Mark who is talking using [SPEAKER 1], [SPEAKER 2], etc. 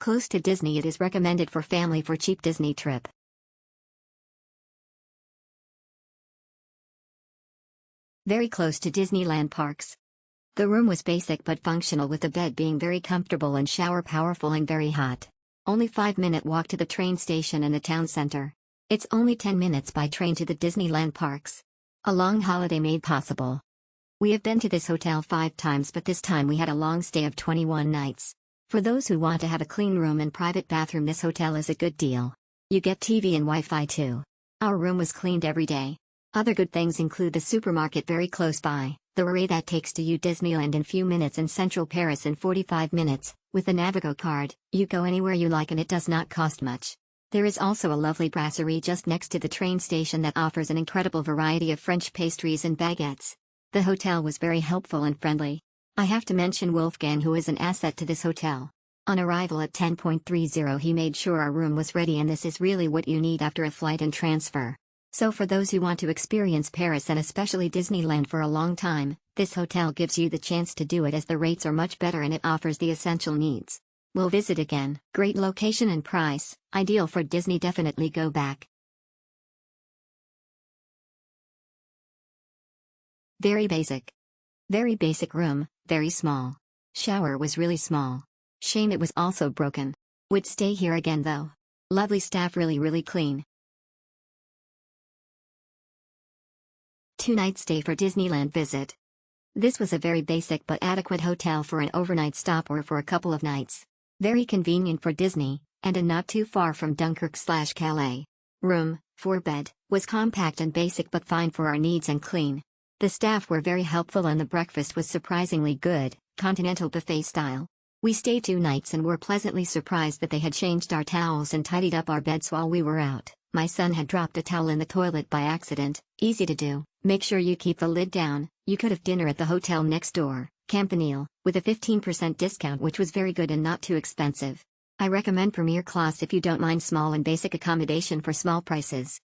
[SPEAKER 1] Close to Disney, it is recommended for family for cheap Disney trip. Very close to Disneyland parks. The room was basic but functional, with the bed being very comfortable and shower powerful and very hot. Only 5-minute walk to the train station and the town center. It's only 10 minutes by train to the Disneyland parks. A long holiday made possible. We have been to this hotel 5 times, but this time we had a long stay of 21 nights. For those who want to have a clean room and private bathroom, this hotel is a good deal. You get TV and Wi-Fi too. Our room was cleaned every day. Other good things include the supermarket very close by, the array that takes to you Disneyland in few minutes, and Central Paris in 45 minutes. With a Navigo card, you go anywhere you like and it does not cost much. There is also a lovely brasserie just next to the train station that offers an incredible variety of French pastries and baguettes. The hotel was very helpful and friendly. I have to mention Wolfgang, who is an asset to this hotel. On arrival at 10:30 he made sure our room was ready, and this is really what you need after a flight and transfer. So for those who want to experience Paris and especially Disneyland for a long time, this hotel gives you the chance to do it, as the rates are much better and it offers the essential needs. We'll visit again. Great location and price, ideal for Disney, definitely go back. Very basic. Very basic room, very small. Shower was really small. Shame it was also broken. Would stay here again though. Lovely staff, really clean. 2-night stay for Disneyland visit. This was a very basic but adequate hotel for an overnight stop or for a couple of nights. Very convenient for Disney, and not too far from Dunkirk/Calais. Room, 4-bed, was compact and basic but fine for our needs and clean. The staff were very helpful and the breakfast was surprisingly good, continental buffet style. We stayed 2 nights and were pleasantly surprised that they had changed our towels and tidied up our beds while we were out. My son had dropped a towel in the toilet by accident. Easy to do. Make sure you keep the lid down. You could have dinner at the hotel next door, Campanile, with a 15% discount, which was very good and not too expensive. I recommend Premier Class if you don't mind small and basic accommodation for small prices.